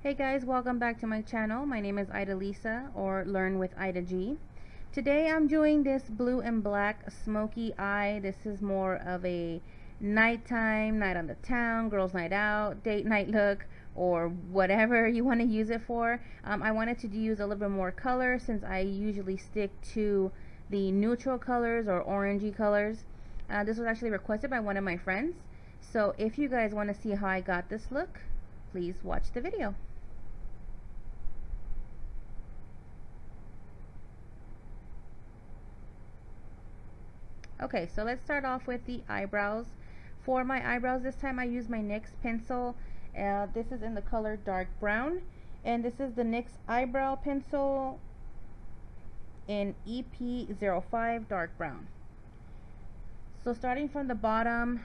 Hey guys, welcome back to my channel. My name is Ida Lisa, or Learn with Ida G. Today I'm doing this blue and black smoky eye. This is more of a nighttime, night on the town, girls night out, date night look, or whatever you want to use it for. I wanted to use a little bit more color since I usually stick to the neutral colors or orangey colors. This was actually requested by one of my friends. So if you guys want to see how I got this look, please watch the video. Okay, so let's start off with the eyebrows. For my eyebrows this time I use my NYX pencil. This is in the color dark brown, and this is the NYX eyebrow pencil in EP05 dark brown. So starting from the bottom,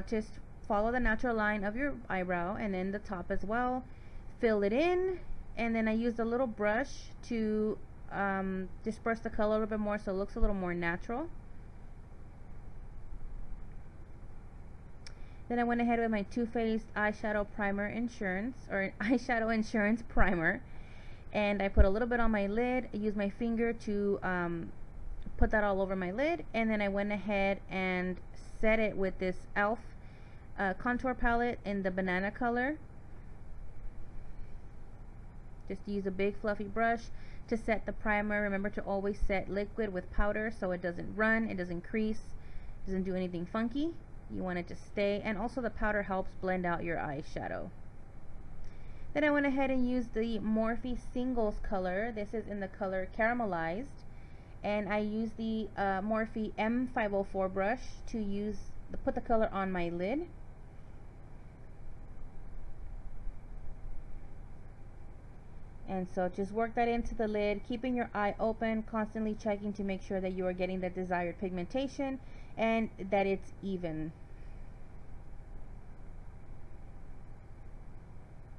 just follow the natural line of your eyebrow and then the top as well. Fill it in, and then I used a little brush to disperse the color a little bit more so it looks a little more natural. Then I went ahead with my Too Faced eyeshadow primer insurance, or eyeshadow insurance primer, and I put a little bit on my lid. I used my finger to put that all over my lid, and then I went ahead and set it with this e.l.f. Contour palette in the banana color. Just use a big fluffy brush to set the primer. Remember to always set liquid with powder so it doesn't run, it doesn't crease, doesn't do anything funky. You want it to stay, and also the powder helps blend out your eyeshadow. Then I went ahead and used the Morphe Singles color. This is in the color Caramelized, and I used the Morphe M504 brush to put the color on my lid. And so just work that into the lid, keeping your eye open, constantly checking to make sure that you are getting the desired pigmentation and that it's even.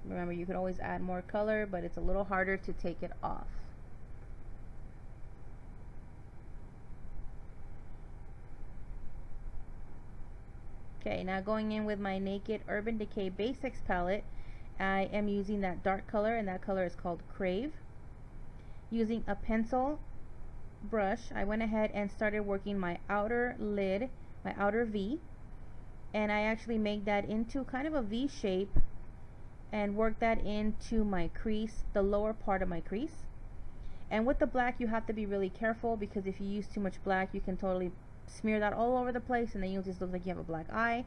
Remember, you could always add more color, but it's a little harder to take it off. Okay, now going in with my Naked Urban Decay Basics palette, I am using that dark color, and that color is called Crave. Using a pencil brush, I went ahead and started working my outer lid, my outer V, and I actually made that into kind of a V shape and work that into my crease, the lower part of my crease. And with the black, you have to be really careful, because if you use too much black, you can totally smear that all over the place, and then you'll just look like you have a black eye.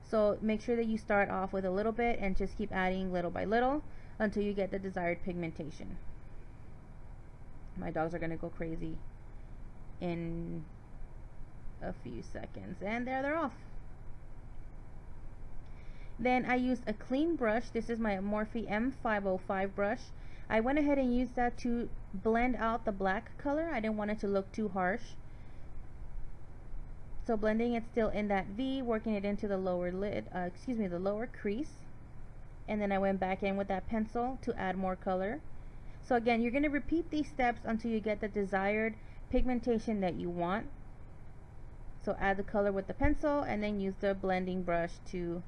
So make sure that you start off with a little bit and just keep adding little by little until you get the desired pigmentation. My dogs are gonna go crazy in a few seconds, and there they're off. Then I used a clean brush. This is my Morphe M505 brush. I went ahead and used that to blend out the black color. I didn't want it to look too harsh. So blending it still in that V, working it into the lower lid, the lower crease. And then I went back in with that pencil to add more color. So again, you're going to repeat these steps until you get the desired pigmentation that you want. So add the color with the pencil, and then use the blending brush to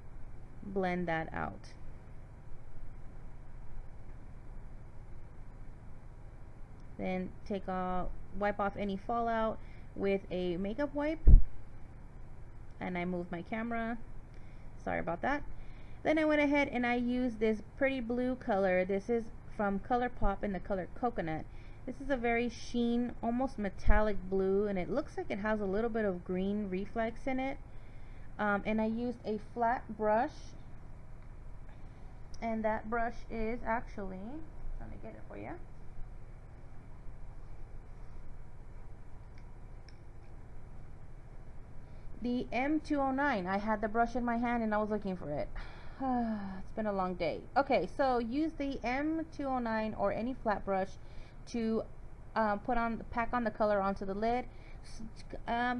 blend that out. Then wipe off any fallout with a makeup wipe. And I moved my camera, sorry about that. Then I went ahead and I used this pretty blue color. This is from Colourpop in the color Coconut. This is a very sheen, almost metallic blue, and it looks like it has a little bit of green reflex in it. And I used a flat brush, and that brush is actually, let me get it for you. The M209. I had the brush in my hand and I was looking for it. It's been a long day. Okay, so use the M209 or any flat brush to pack on the color onto the lid.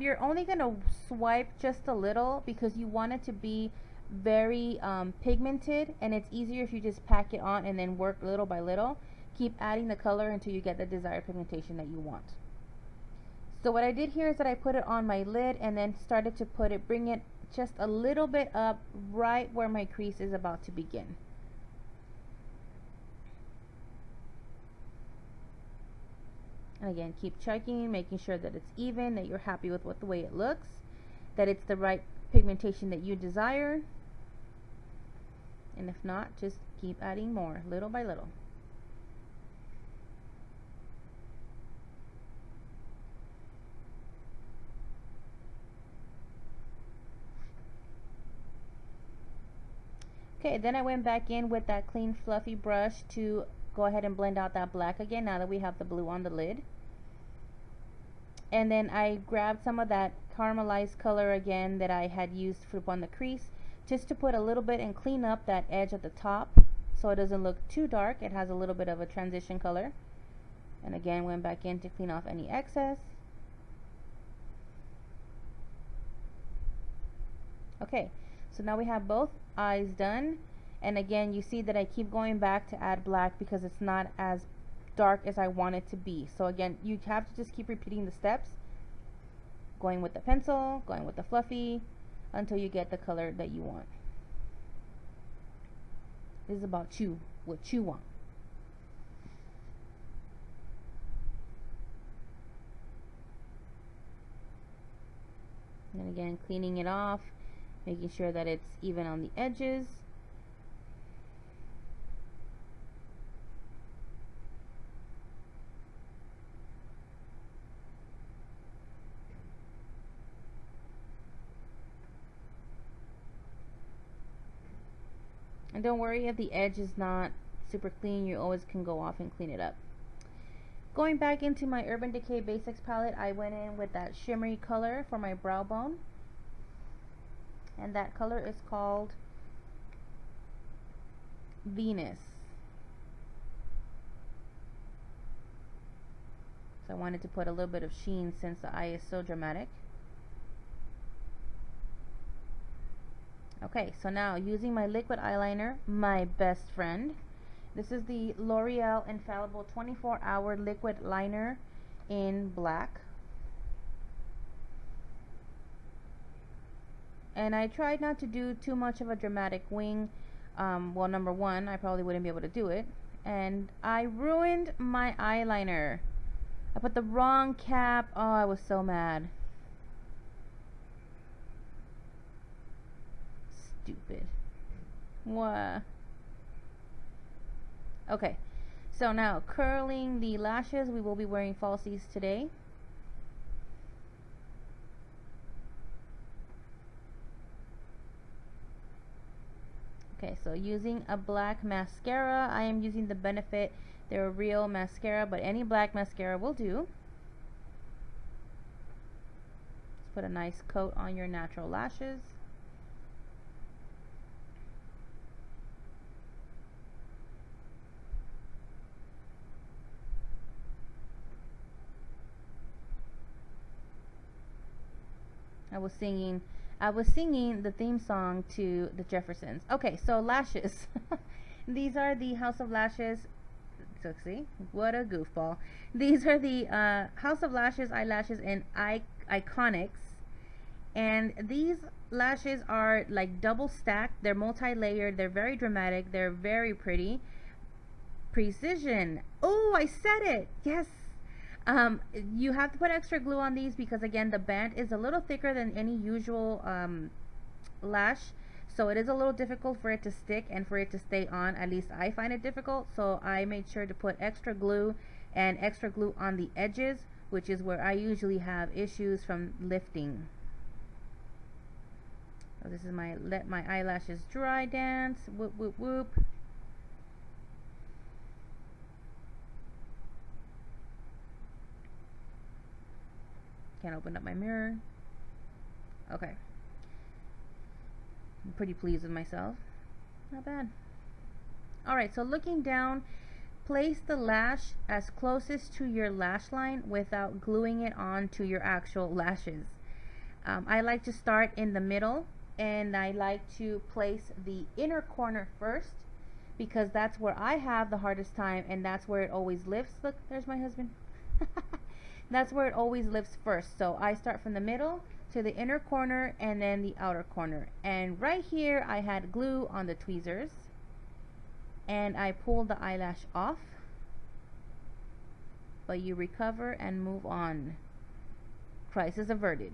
You're only going to swipe just a little because you want it to be very pigmented, and it's easier if you just pack it on and then work little by little. Keep adding the color until you get the desired pigmentation that you want. So what I did here is that I put it on my lid and then started to bring it just a little bit up right where my crease is about to begin. And again, keep checking, making sure that it's even, that you're happy with the way it looks, that it's the right pigmentation that you desire. And if not, just keep adding more, little by little. Okay, then I went back in with that clean fluffy brush to go ahead and blend out that black again now that we have the blue on the lid. And then I grabbed some of that caramelized color again that I had used on the crease, just to put a little bit and clean up that edge at the top so it doesn't look too dark. It has a little bit of a transition color. And again, went back in to clean off any excess. Okay, so now we have both eyes done. And again, you see that I keep going back to add black because it's not as dark as I want it to be. So again, you have to just keep repeating the steps, going with the pencil, going with the fluffy, until you get the color that you want. This is about you, what you want. And again, cleaning it off, making sure that it's even on the edges. And don't worry if the edge is not super clean, you always can go off and clean it up. Going back into my Urban Decay Basics palette, I went in with that shimmery color for my brow bone. And that color is called Venus. So I wanted to put a little bit of sheen since the eye is so dramatic. Okay, so now using my liquid eyeliner, my best friend. This is the L'Oreal Infallible 24-Hour Liquid Liner in black. And I tried not to do too much of a dramatic wing. Well, number one, I probably wouldn't be able to do it. And I ruined my eyeliner. I put the wrong cap. Oh, I was so mad. Stupid. What? Okay, so now curling the lashes. We will be wearing falsies today. Okay, so using a black mascara. I am using the Benefit. They're a real mascara, but any black mascara will do. Just put a nice coat on your natural lashes. I was singing the theme song to the Jeffersons. Okay, so lashes. These are the House of Lashes. So see, what a goofball. These are the House of Lashes eyelashes in Iconics. And these lashes are like double stacked. They're multi-layered. They're very dramatic. They're very pretty. Precision. Oh, I said it. Yes. You have to put extra glue on these because again the band is a little thicker than any usual lash, so it is a little difficult for it to stick and for it to stay on. At least I find it difficult, so I made sure to put extra glue and extra glue on the edges, which is where I usually have issues from lifting. So this is my let my eyelashes dry dance. Whoop whoop whoop. Can't open up my mirror. Okay. I'm pretty pleased with myself. Not bad. Alright, so looking down, place the lash as closest to your lash line without gluing it onto your actual lashes. I like to start in the middle, and I like to place the inner corner first because that's where I have the hardest time, and that's where it always lifts. Look, there's my husband. That's where it always lifts first. So I start from the middle to the inner corner and then the outer corner. And right here I had glue on the tweezers and I pulled the eyelash off. but you recover and move on. Crisis averted.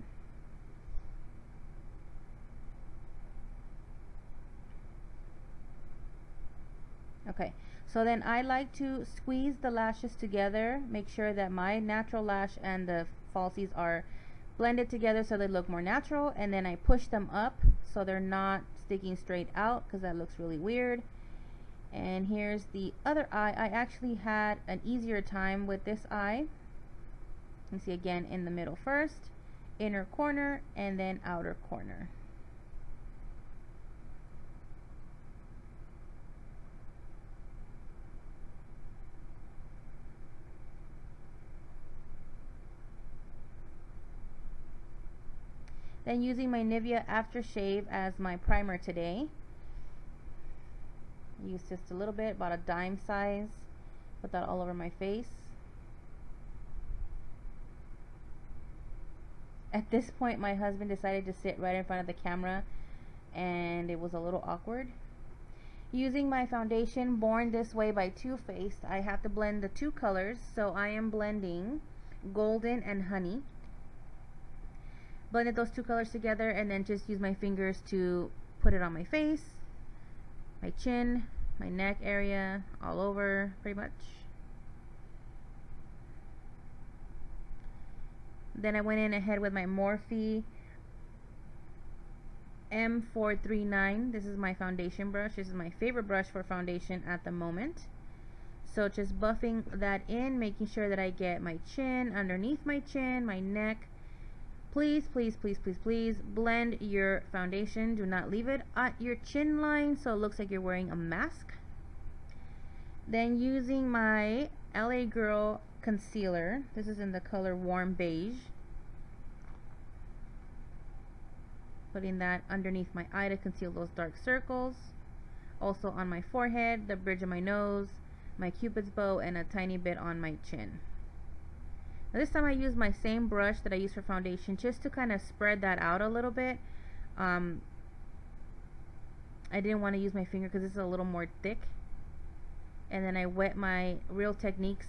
Okay, so then I like to squeeze the lashes together, make sure that my natural lash and the falsies are blended together so they look more natural, and then I push them up so they're not sticking straight out because that looks really weird. And here's the other eye. I actually had an easier time with this eye. You see again in the middle first, inner corner, and then outer corner. Then using my Nivea aftershave as my primer today. Use just a little bit, about a dime size. Put that all over my face. At this point, my husband decided to sit right in front of the camera, and it was a little awkward. Using my foundation Born This Way by Too Faced, I have to blend the two colors, so I am blending Golden and Honey. Blended those two colors together, and then just use my fingers to put it on my face, my chin, my neck area, all over pretty much. Then I went in ahead with my Morphe M439. This is my foundation brush. This is my favorite brush for foundation at the moment. So just buffing that in, making sure that I get my chin, underneath my chin, my neck. Please, please, please, please, please blend your foundation. Do not leave it at your chin line so it looks like you're wearing a mask. Then using my LA Girl concealer. This is in the color Warm Beige. Putting that underneath my eye to conceal those dark circles. Also on my forehead, the bridge of my nose, my cupid's bow, and a tiny bit on my chin. Now this time I used my same brush that I use for foundation just to kind of spread that out a little bit. I didn't want to use my finger because this is a little more thick. And then I wet my Real Techniques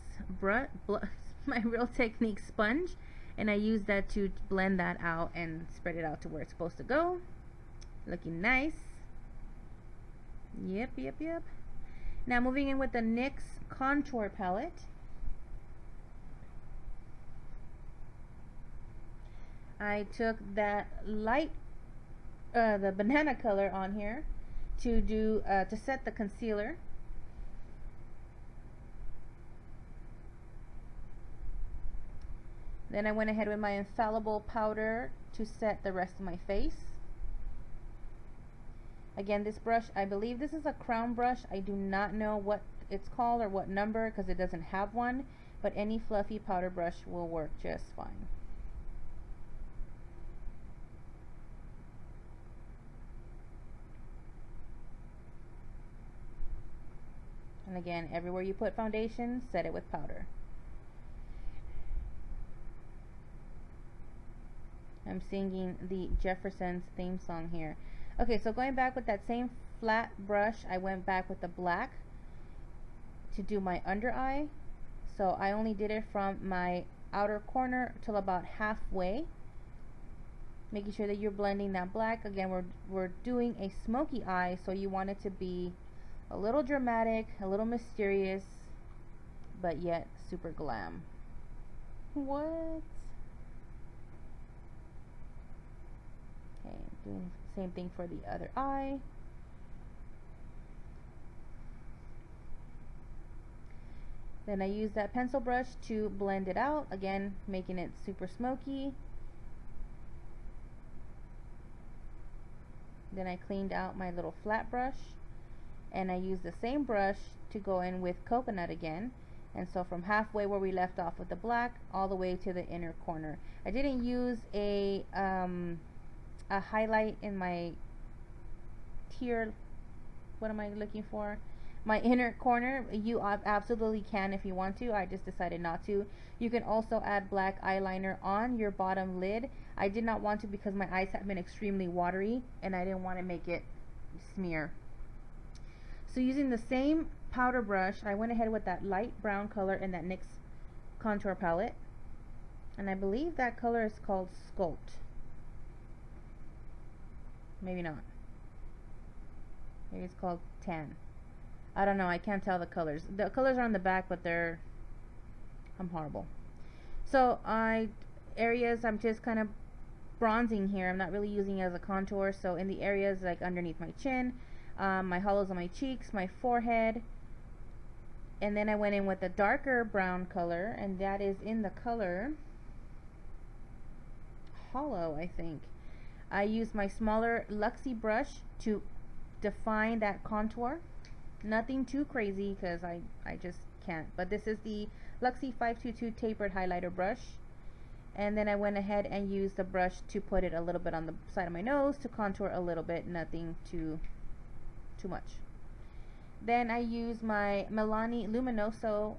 sponge, and I used that to blend that out and spread it out to where it's supposed to go. Looking nice. Yep, yep, yep. Now moving in with the NYX contour palette. I took that light, the banana color on here to do to set the concealer. Then I went ahead with my infallible powder to set the rest of my face. Again, this brush, I believe this is a crown brush. I do not know what it's called or what number because it doesn't have one, but any fluffy powder brush will work just fine. And again, everywhere you put foundation, set it with powder. I'm singing the Jeffersons theme song here. Okay, so going back with that same flat brush, I went back with the black to do my under eye. So I only did it from my outer corner till about halfway. Making sure that you're blending that black. Again, we're doing a smoky eye, so you want it to be a little dramatic, a little mysterious, but yet super glam. What? Okay, doing the same thing for the other eye. Then I use that pencil brush to blend it out, again making it super smoky. Then I cleaned out my little flat brush, and I used the same brush to go in with coconut again. And so from halfway where we left off with the black all the way to the inner corner. I didn't use a highlight in my tier, what am I looking for? My inner corner. You absolutely can if you want to. I just decided not to. You can also add black eyeliner on your bottom lid. I did not want to because my eyes have been extremely watery and I didn't want to make it smear. So using the same powder brush, I went ahead with that light brown color and that NYX contour palette, and I believe that color is called Sculpt. Maybe not. Maybe it's called Tan. I don't know. I can't tell the colors. The colors are on the back, but I'm horrible. So areas I'm just kind of bronzing here. I'm not really using it as a contour. So in the areas like underneath my chin, my hollows on my cheeks, my forehead, and then I went in with a darker brown color, and that is in the color Hollow, I think. I used my smaller Luxie brush to define that contour. Nothing too crazy because I just can't. But this is the Luxie 522 tapered highlighter brush. And then I went ahead and used the brush to put it a little bit on the side of my nose to contour a little bit. Nothing too much. Then I used my Milani Luminoso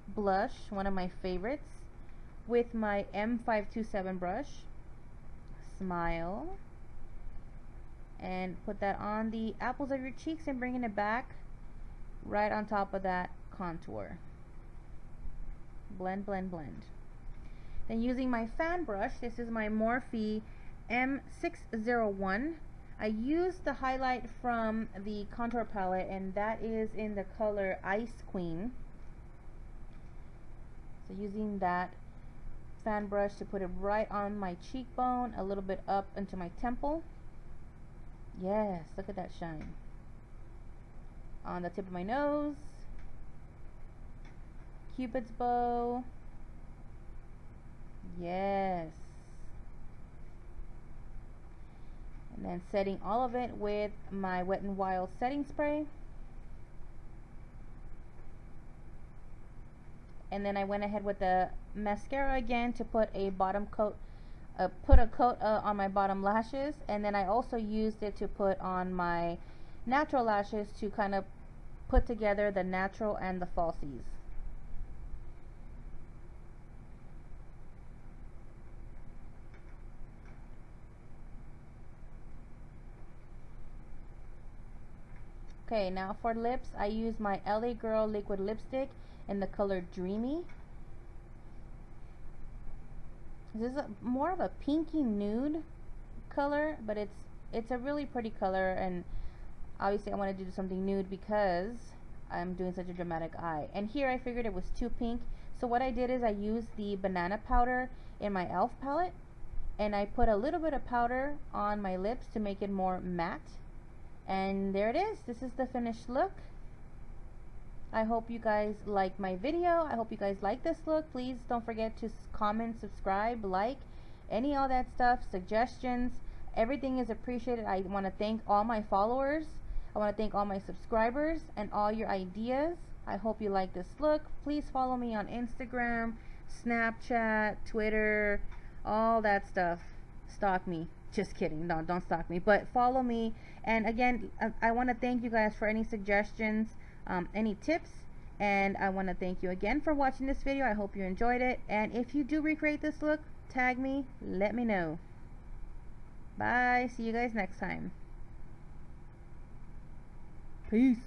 blush, one of my favorites, with my M527 brush. Smile. And put that on the apples of your cheeks and bringing it back right on top of that contour. Blend, blend, blend. Then using my fan brush, this is my Morphe M601. I used the highlight from the contour palette, and that is in the color Ice Queen. So using that fan brush to put it right on my cheekbone, a little bit up into my temple. Yes, look at that shine. On the tip of my nose, Cupid's bow. Yes. And then setting all of it with my Wet n Wild setting spray. And then I went ahead with the mascara again to put a bottom coat, on my bottom lashes. And then I also used it to put on my natural lashes to kind of put together the natural and the falsies. Okay, now for lips, I use my LA Girl liquid lipstick in the color Dreamy. This is more of a pinky nude color, but it's a really pretty color, and obviously I wanted to do something nude because I'm doing such a dramatic eye. And here I figured it was too pink, so what I did is I used the banana powder in my e.l.f. palette, and I put a little bit of powder on my lips to make it more matte. And there it is. This is the finished look. I hope you guys like my video. I hope you guys like this look. Please don't forget to comment, subscribe, like, all that stuff, suggestions. Everything is appreciated. I want to thank all my followers. I want to thank all my subscribers and all your ideas. I hope you like this look. Please follow me on Instagram, Snapchat, Twitter, all that stuff. Stalk me. Just kidding. No, don't stalk me. But follow me. And again, I want to thank you guys for any suggestions, any tips. And I want to thank you again for watching this video. I hope you enjoyed it. And if you do recreate this look, tag me. Let me know. Bye. See you guys next time. Peace.